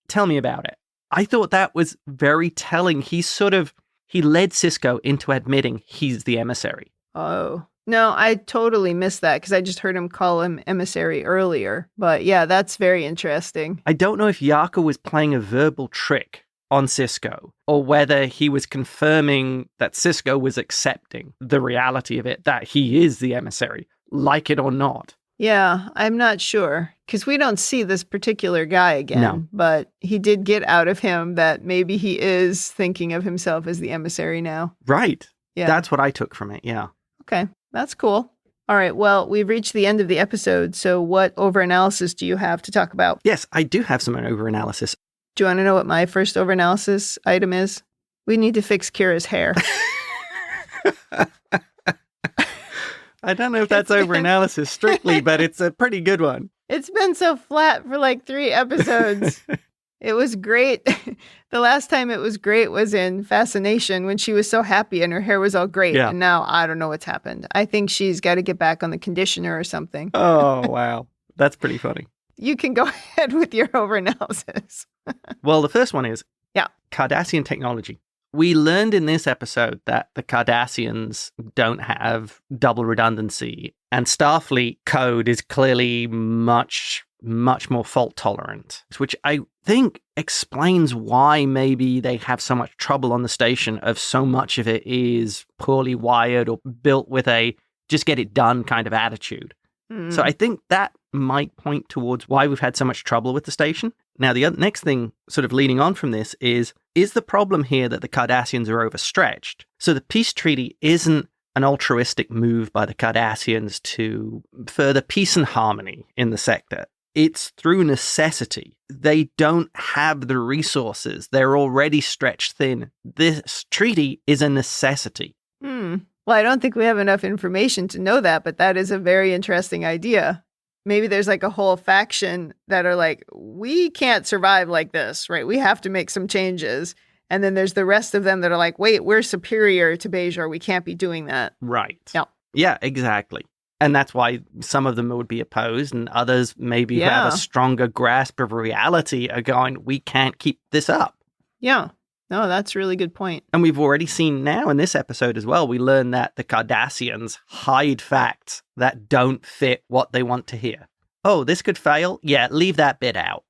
tell me about it. I thought that was very telling. He led Sisko into admitting he's the Emissary. Oh, no, I totally missed that because I just heard him call him Emissary earlier. But yeah, that's very interesting. I don't know if Yarka was playing a verbal trick on Sisko or whether he was confirming that Sisko was accepting the reality of it, that he is the Emissary, like it or not. Yeah, I'm not sure, because we don't see this particular guy again, No. But he did get out of him that maybe he is thinking of himself as the Emissary now. Right. Yeah. That's what I took from it, yeah. Okay, that's cool. All right, well, we've reached the end of the episode, so what overanalysis do you have to talk about? Yes, I do have some overanalysis. Do you want to know what my first overanalysis item is? We need to fix Kira's hair. I don't know if that's overanalysis strictly, but it's a pretty good one. It's been so flat for like 3 episodes. It was great. The last time it was great was in Fascination when she was so happy and her hair was all great. Yeah. And now I don't know what's happened. I think she's got to get back on the conditioner or something. Oh, wow. That's pretty funny. You can go ahead with your overanalysis. Well, the first one is Yeah. Cardassian technology. We learned in this episode that the Cardassians don't have double redundancy, and Starfleet code is clearly much more fault tolerant, which I think explains why maybe they have so much trouble on the station of so much of it is poorly wired or built with a just get it done kind of attitude. So I think that might point towards why we've had so much trouble with the station. Now, the next thing sort of leading on from this is the problem here that the Cardassians are overstretched? So the peace treaty isn't an altruistic move by the Cardassians to further peace and harmony in the sector. It's through necessity. They don't have the resources. They're already stretched thin. This treaty is a necessity. Well, I don't think we have enough information to know that, but that is a very interesting idea. Maybe there's like a whole faction that are like, we can't survive like this, right? We have to make some changes. And then there's the rest of them that are like, wait, we're superior to Bajor. We can't be doing that. Right. Yeah. Yeah, exactly. And that's why some of them would be opposed and others maybe have a stronger grasp of reality are going, we can't keep this up. Yeah. No, that's a really good point. And we've already seen now in this episode as well, we learn that the Cardassians hide facts that don't fit what they want to hear. Oh, this could fail? Yeah, leave that bit out.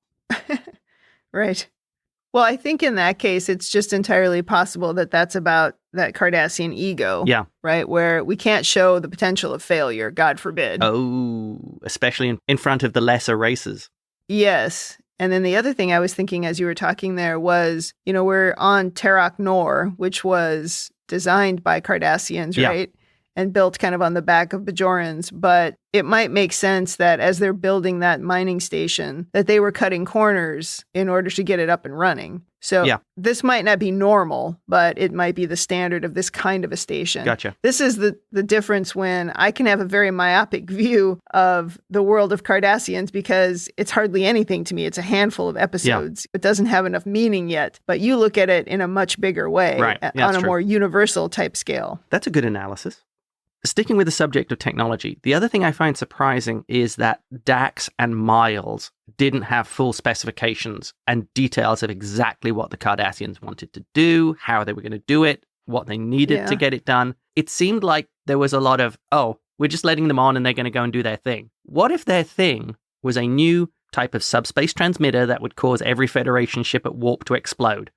Right. Well, I think in that case, it's just entirely possible that that's about that Cardassian ego. Yeah. Right? Where we can't show the potential of failure, God forbid. Oh, especially in front of the lesser races. Yes. And then the other thing I was thinking as you were talking there was, we're on Terok Nor, which was designed by Cardassians, right? And built kind of on the back of Bajorans. But it might make sense that as they're building that mining station, that they were cutting corners in order to get it up and running. So this might not be normal, but it might be the standard of this kind of a station. Gotcha. This is the difference when I can have a very myopic view of the world of Cardassians because it's hardly anything to me. It's a handful of episodes. It doesn't have enough meaning yet, but you look at it in a much bigger way, on a more universal type scale. That's a good analysis. Sticking with the subject of technology, the other thing I find surprising is that Dax and Miles didn't have full specifications and details of exactly what the Cardassians wanted to do, how they were going to do it, what they needed to get it done. It seemed like there was a lot of, we're just letting them on and they're going to go and do their thing. What if their thing was a new type of subspace transmitter that would cause every Federation ship at warp to explode?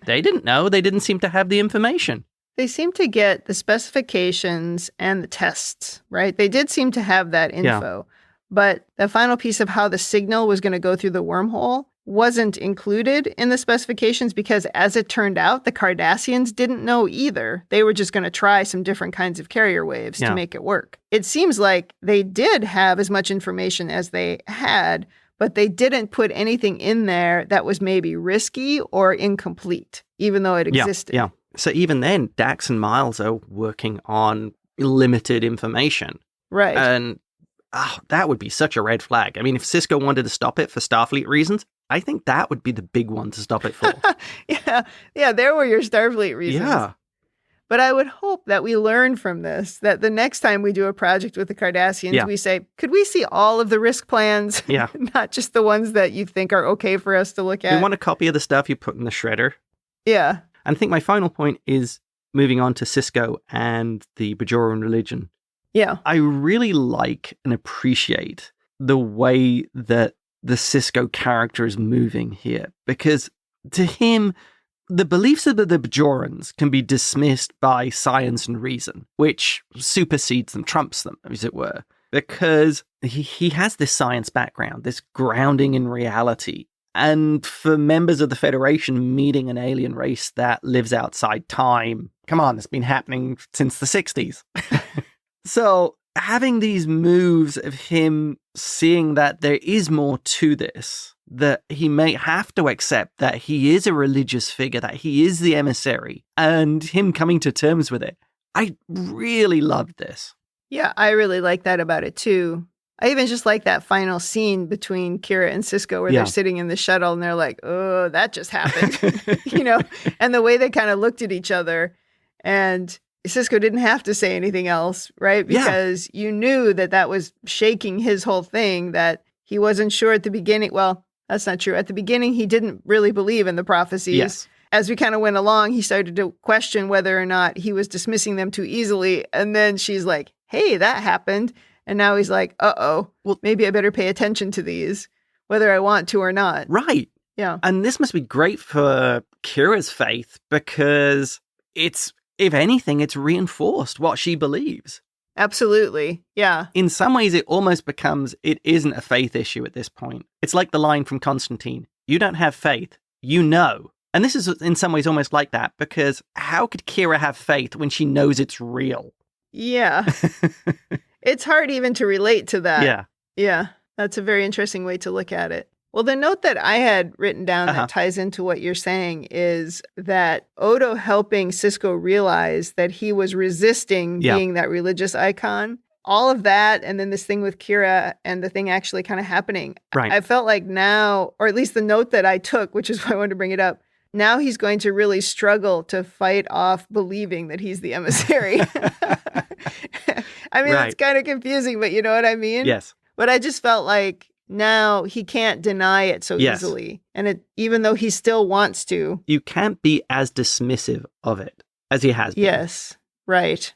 They didn't know. They didn't seem to have the information. They seem to get the specifications and the tests, right? They did seem to have that info. But the final piece of how the signal was going to go through the wormhole wasn't included in the specifications because, as it turned out, the Cardassians didn't know either. They were just going to try some different kinds of carrier waves to make it work. It seems like they did have as much information as they had, but they didn't put anything in there that was maybe risky or incomplete, even though it existed. Yeah. So even then, Dax and Miles are working on limited information. Right. And that would be such a red flag. I mean, if Cisco wanted to stop it for Starfleet reasons, I think that would be the big one to stop it for. Yeah, there were your Starfleet reasons. Yeah. But I would hope that we learn from this, that the next time we do a project with the Cardassians, we say, could we see all of the risk plans? Yeah. Not just the ones that you think are okay for us to look at. We want a copy of the stuff you put in the shredder. Yeah. And I think my final point is moving on to Cisco and the Bajoran religion. Yeah. I really like and appreciate the way that the Cisco character is moving here, because to him, the beliefs of the Bajorans can be dismissed by science and reason, which supersedes them, trumps them, as it were, because he has this science background, this grounding in reality. And for members of the Federation, meeting an alien race that lives outside time, come on, it's been happening since the 60s. So having these moves of him seeing that there is more to this, that he may have to accept that he is a religious figure, that he is the emissary, and him coming to terms with it. I really loved this. Yeah, I really like that about it too. I even just like that final scene between Kira and Cisco where they're sitting in the shuttle and they're like, oh, that just happened, and the way they kind of looked at each other, and Cisco didn't have to say anything else, right? Because you knew that was shaking his whole thing, that he wasn't sure at the beginning. Well, that's not true. At the beginning, he didn't really believe in the prophecies. Yes. As we kind of went along, he started to question whether or not he was dismissing them too easily. And then she's like, hey, that happened. And now he's like, uh-oh, well, maybe I better pay attention to these, whether I want to or not. Right. Yeah. And this must be great for Kira's faith because if anything, it's reinforced what she believes. Absolutely. Yeah. In some ways, it almost becomes, it isn't a faith issue at this point. It's like the line from Constantine, you don't have faith, you know. And this is in some ways almost like that, because how could Kira have faith when she knows it's real? Yeah. It's hard even to relate to that. Yeah. Yeah. That's a very interesting way to look at it. Well, the note that I had written down that ties into what you're saying is that Odo helping Cisco realize that he was resisting being that religious icon. All of that, and then this thing with Kira and the thing actually kind of happening. Right. I felt like now, or at least the note that I took, which is why I wanted to bring it up, now he's going to really struggle to fight off believing that he's the emissary. I mean, It's kind of confusing, but you know what I mean? Yes. But I just felt like now he can't deny it so easily. And even though he still wants to. You can't be as dismissive of it as he has been. Yes. Right.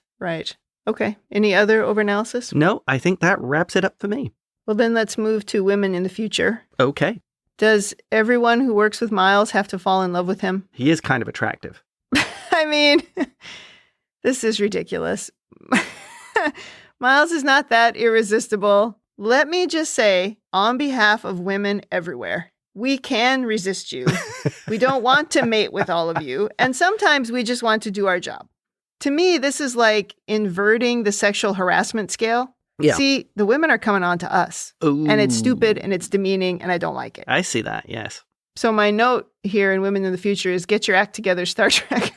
Okay. Any other overanalysis? No, I think that wraps it up for me. Well, then let's move to women in the future. Okay. Does everyone who works with Miles have to fall in love with him? He is kind of attractive. I mean, this is ridiculous. Miles is not that irresistible. Let me just say, on behalf of women everywhere, we can resist you. We don't want to mate with all of you. And sometimes we just want to do our job. To me, this is like inverting the sexual harassment scale. Yeah. See, the women are coming on to us. Ooh. And it's stupid and it's demeaning and I don't like it. I see that, yes. So my note here in Women in the Future is get your act together, Star Trek.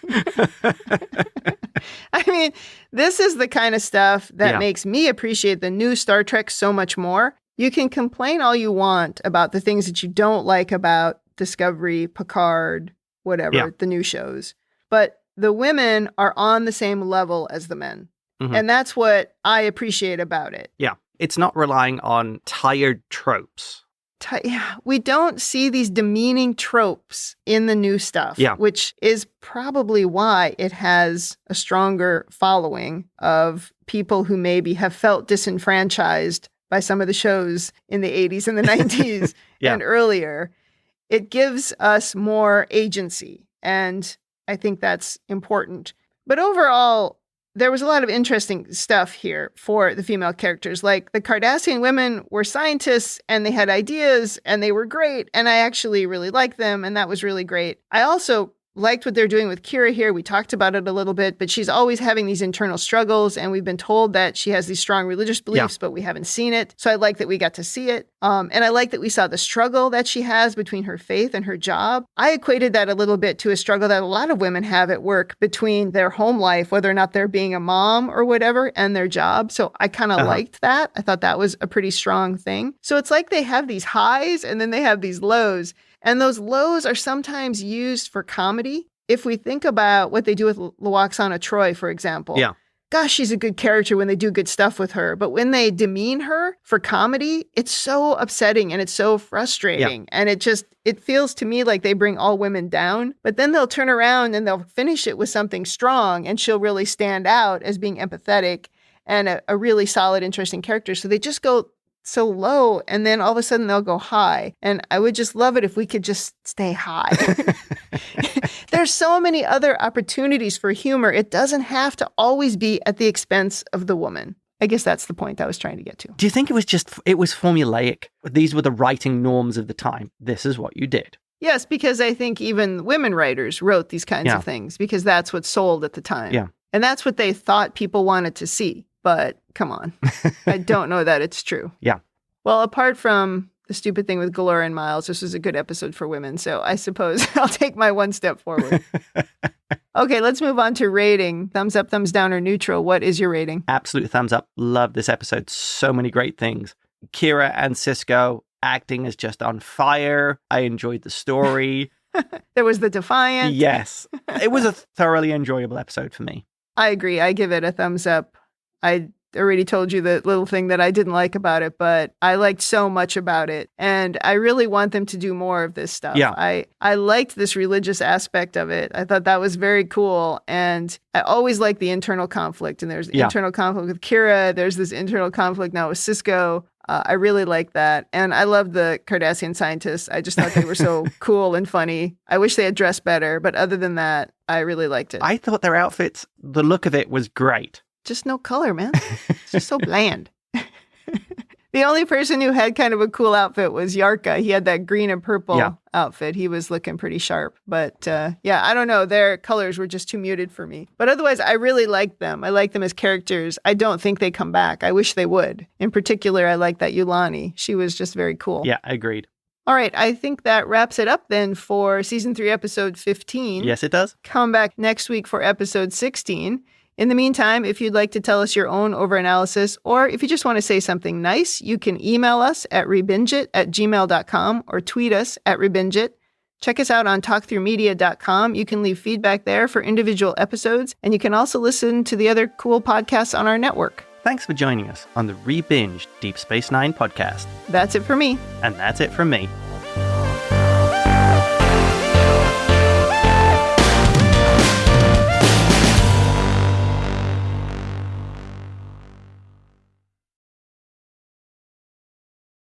I mean, this is the kind of stuff that makes me appreciate the new Star Trek so much more. You can complain all you want about the things that you don't like about Discovery, Picard, whatever, the new shows. But the women are on the same level as the men. Mm-hmm. And that's what I appreciate about it. Yeah. It's not relying on tired tropes. We don't see these demeaning tropes in the new stuff, which is probably why it has a stronger following of people who maybe have felt disenfranchised by some of the shows in the 80s and the 90s and earlier. It gives us more agency, and I think that's important. But overall, there was a lot of interesting stuff here for the female characters. Like the Cardassian women were scientists and they had ideas and they were great. And I actually really liked them. And that was really great. I also liked what they're doing with Kira here. We talked about it a little bit, but she's always having these internal struggles. And we've been told that she has these strong religious beliefs, but we haven't seen it. So I like that we got to see it. And I like that we saw the struggle that she has between her faith and her job. I equated that a little bit to a struggle that a lot of women have at work between their home life, whether or not they're being a mom or whatever, and their job. So I kind of liked that. I thought that was a pretty strong thing. So it's like they have these highs and then they have these lows. And those lows are sometimes used for comedy. If we think about what they do with Lwaxana Troi, for example. Yeah. Gosh, she's a good character when they do good stuff with her. But when they demean her for comedy, it's so upsetting and it's so frustrating. Yeah. And it feels to me like they bring all women down. But then they'll turn around and they'll finish it with something strong. And she'll really stand out as being empathetic and a really solid, interesting character. So they just go so low and then all of a sudden they'll go high. And I would just love it if we could just stay high. There's so many other opportunities for humor. It doesn't have to always be at the expense of the woman. I guess that's the point I was trying to get to. Do you think it was formulaic? These were the writing norms of the time. This is what you did. Yes, because I think even women writers wrote these kinds of things because that's what sold at the time. Yeah. And that's what they thought people wanted to see. But come on, I don't know that it's true. Yeah. Well, apart from the stupid thing with Galore and Miles, this was a good episode for women. So I suppose I'll take my one step forward. Okay, let's move on to rating. Thumbs up, thumbs down, or neutral. What is your rating? Absolute thumbs up. Love this episode. So many great things. Kira and Cisco acting as just on fire. I enjoyed the story. There was the Defiant. Yes. It was a thoroughly enjoyable episode for me. I agree. I give it a thumbs up. I already told you the little thing that I didn't like about it, but I liked so much about it. And I really want them to do more of this stuff. Yeah. I liked this religious aspect of it. I thought that was very cool. And I always liked the internal conflict. And there's internal conflict with Kira. There's this internal conflict now with Cisco. I really like that. And I love the Cardassian scientists. I just thought they were so cool and funny. I wish they had dressed better. But other than that, I really liked it. I thought their outfits, the look of it was great. Just no color, man. It's just so bland. The only person who had kind of a cool outfit was Yarka. He had that green and purple outfit. He was looking pretty sharp. But I don't know. Their colors were just too muted for me. But otherwise, I really liked them. I like them as characters. I don't think they come back. I wish they would. In particular, I like that Yulani. She was just very cool. Yeah, agreed. All right. I think that wraps it up then for Season 3, Episode 15. Yes, it does. Come back next week for Episode 16. In the meantime, if you'd like to tell us your own overanalysis, or if you just want to say something nice, you can email us at rebingeit@gmail.com or tweet us at rebingeit. Check us out on talkthroughmedia.com. You can leave feedback there for individual episodes, and you can also listen to the other cool podcasts on our network. Thanks for joining us on the Rebinge Deep Space Nine podcast. That's it for me. And that's it from me.